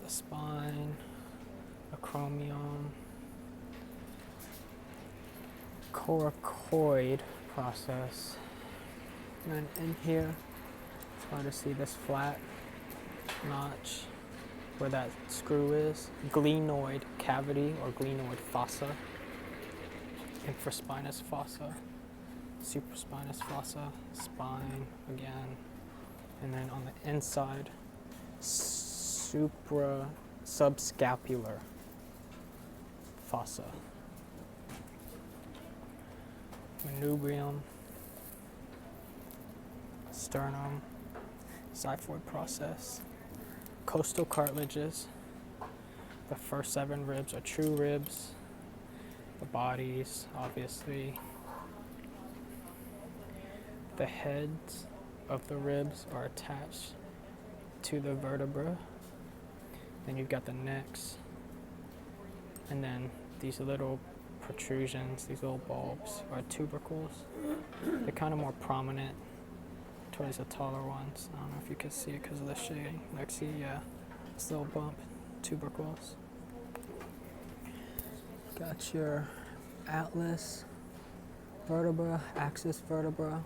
the spine, acromion, coracoid process. And then in here, it's hard to see this flat notch where that screw is. Glenoid cavity or glenoid fossa. Infraspinous fossa. Supraspinous fossa. Spine again. And then on the inside, subscapular fossa. Manubrium, sternum, xiphoid process, costal cartilages. The first 7 ribs are true ribs. The bodies, obviously. The heads of the ribs are attached to the vertebra. Then you've got the necks. And then these little protrusions, these little bulbs, are tubercles. They're kind of more prominent towards the taller ones. I don't know if you can see it because of the shading. Like, see, yeah, this little bump, tubercles. Got your atlas vertebra, axis vertebra,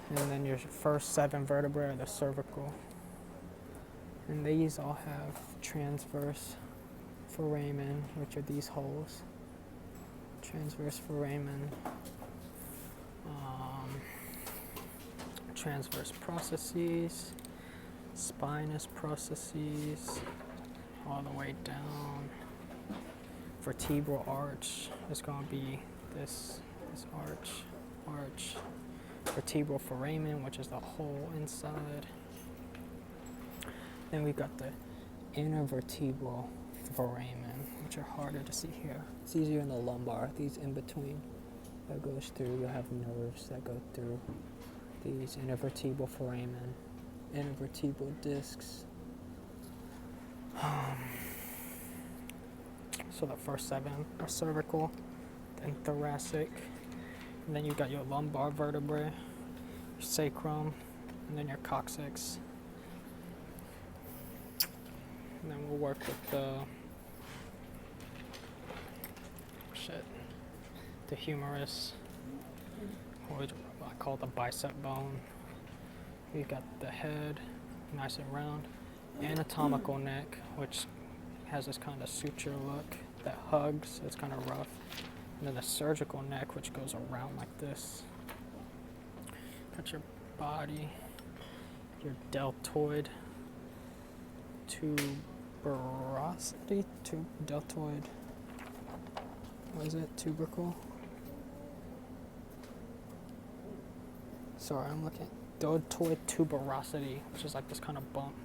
and then your first 7 vertebrae are the cervical. And these all have transverse foramen, which are these holes. Transverse foramen, transverse processes, spinous processes, all the way down. Vertebral arch is going to be this arch. Vertebral foramen, which is the hole inside. Then we've got the intervertebral foramen, which are harder to see here. It's easier in the lumbar, these in between that goes through. You'll have nerves that go through these intervertebral foramen, intervertebral discs. So the first 7 are cervical, then thoracic, and then you've got your lumbar vertebrae, your sacrum, and then your coccyx. And then we'll work with the humerus, or what I call the bicep bone. We've got the head, nice and round, anatomical neck, which has this kind of suture look that hugs. It's kind of rough. And then the surgical neck, which goes around like this. Got your body, your deltoid tuberosity, deltoid. What is it? Tubercle? Sorry, I'm looking. Deltoid tuberosity, which is like this kind of bump.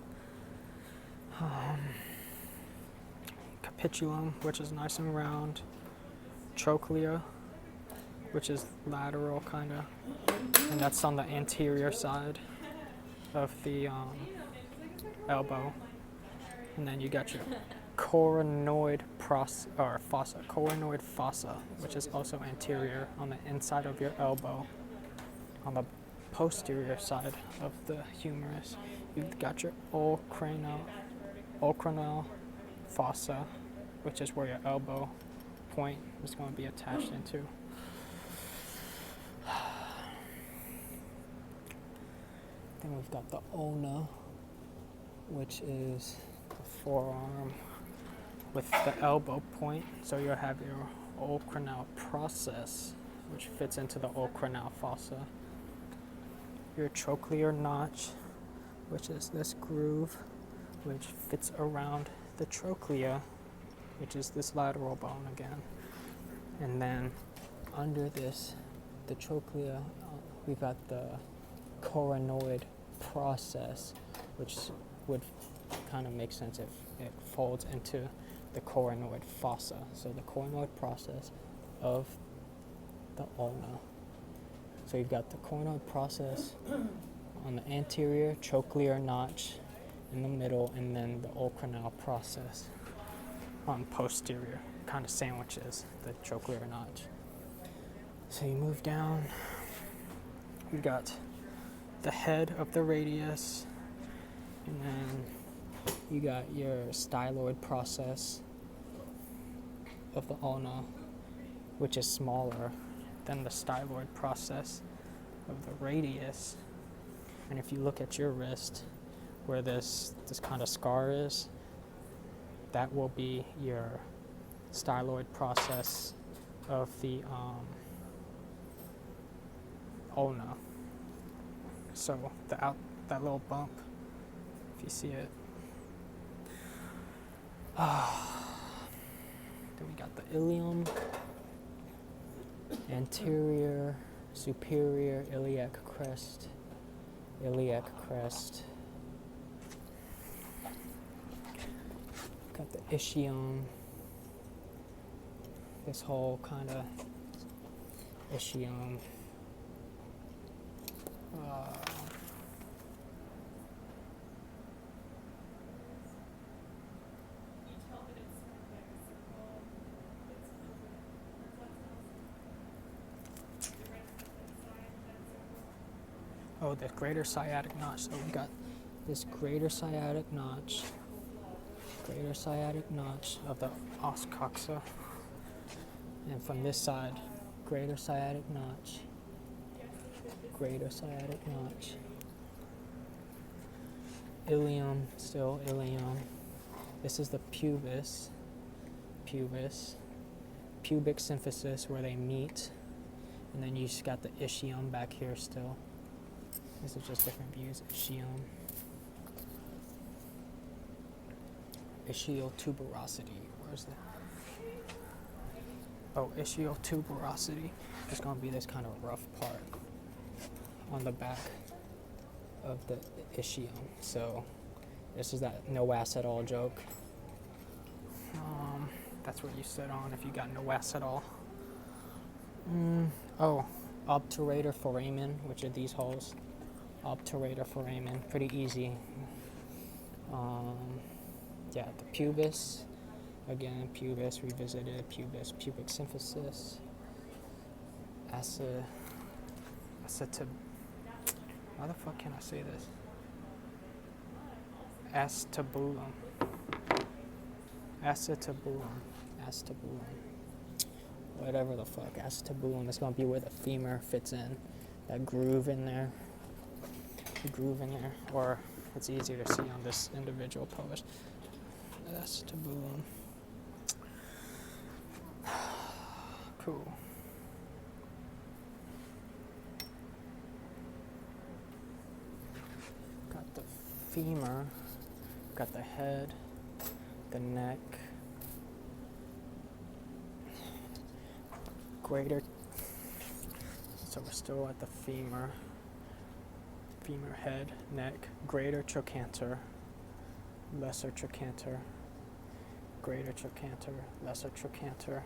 Capitulum, which is nice and round. Trochlea, which is lateral kind of, and that's on the anterior side of the elbow. And then you got your coronoid fossa, which is also anterior on the inside of your elbow. On the posterior side of the humerus, you've got your olecranal fossa, which is where your elbow point is going to be attached into. Then we've got the ulna, which is the forearm with the elbow point. So you'll have your olecranal process, which fits into the olecranal fossa. Your trochlear notch, which is this groove, which fits around the trochlea, which is this lateral bone again. And then under this, the trochlea, we've got the coronoid process, which would kind of make sense if it folds into the coronoid fossa. So the coronoid process of the ulna. So you've got the coronoid process on the anterior, trochlear notch in the middle, and then the olecranal process on posterior, kind of sandwiches the trochlear notch. So you move down, you've got the head of the radius, and then You got your styloid process of the ulna, which is smaller than the styloid process of the radius. And if you look at your wrist, where this kind of scar is, that will be your styloid process of the ulna. So that little bump, if you see it. Then we got the ilium, anterior, superior iliac crest, got the ischium, this whole kind of ischium. Oh, the greater sciatic notch. So we got this greater sciatic notch of the os coxa. And from this side, greater sciatic notch. Ilium, still ilium. This is the pubis. Pubic symphysis where they meet. And then you just got the ischium back here still. This is just different views. Ischiotuberosity. Where's that? Oh, ischiotuberosity. It's going to be this kind of rough part on the back of the ischium. So this is that no ass at all joke. That's what you sit on if you got no ass at all. Obturator foramen, which are these holes. Obturator foramen, pretty easy. The pubis, again, pubis, revisited, pubic symphysis, how the fuck can I say this? Acetabulum. Whatever the fuck, acetabulum. It's gonna be where the femur fits in, that groove in there. Or it's easier to see on this individual pelvis. Acetabulum. Cool. Got the femur, got the head, the neck, greater, so we're still at the femur, head, neck, greater trochanter, lesser trochanter, greater trochanter, lesser trochanter.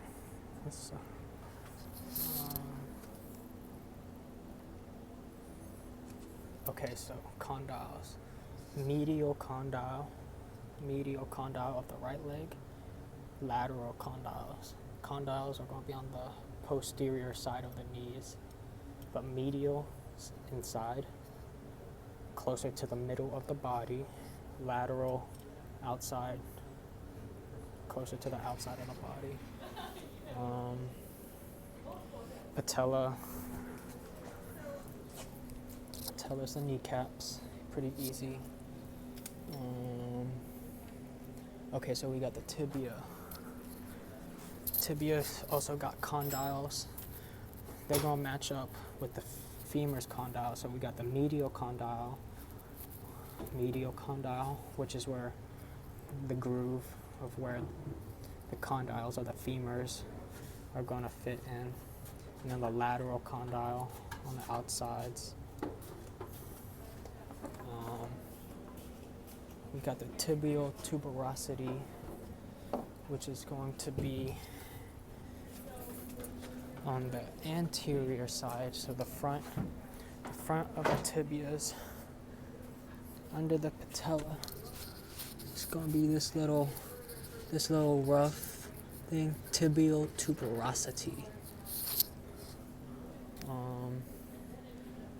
Okay, so condyles. Medial condyle of the right leg, lateral condyles. Condyles are going to be on the posterior side of the knees, but medial inside, closer to the middle of the body, lateral outside, closer to the outside of the body. Patellas and kneecaps, pretty easy. Okay, so we got the tibia. Tibia's also got condyles. They're gonna match up with the femur's condyle. So we got the medial condyle, which is where the groove of where the condyles of the femurs are gonna fit in. And then the lateral condyle on the outsides. We got the tibial tuberosity, which is going to be on the anterior side, so the front of the tibias, under the patella. It's going to be this little rough thing, tibial tuberosity.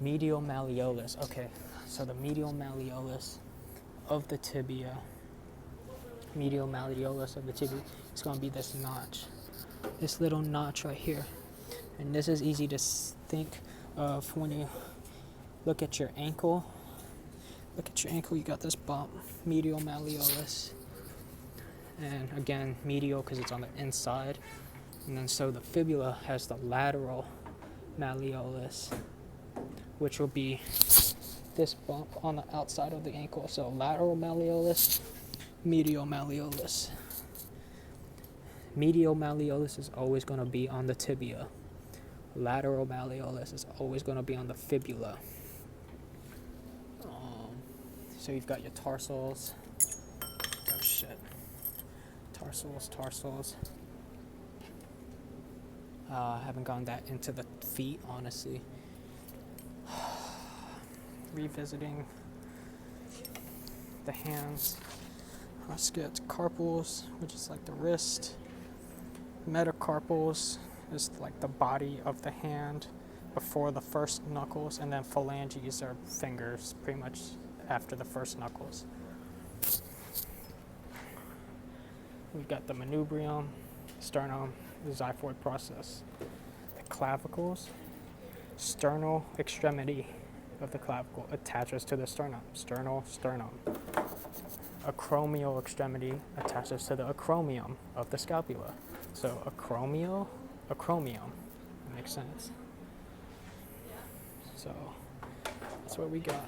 Medial malleolus. Okay, so the medial malleolus of the tibia medial malleolus of the tibia, it's going to be this notch, this little notch right here. And this is easy to think of when you look at your ankle. Look at your ankle, you got this bump, medial malleolus. And again, medial because it's on the inside. And then so the fibula has the lateral malleolus, which will be this bump on the outside of the ankle. So lateral malleolus, medial malleolus. Medial malleolus is always going to be on the tibia. Lateral malleolus is always going to be on the fibula. So you've got your tarsals. Oh shit. Tarsals. I haven't gone that into the feet, honestly. Revisiting the hands. Let's get carpals, which is like the wrist. Metacarpals is like the body of the hand before the first knuckles, and then phalanges are fingers pretty much after the first knuckles. We've got the manubrium, sternum, the xiphoid process. The clavicles, sternal extremity of the clavicle attaches to the sternum. Sternum. Acromial extremity attaches to the acromion of the scapula. So acromion. That makes sense. So that's what we got.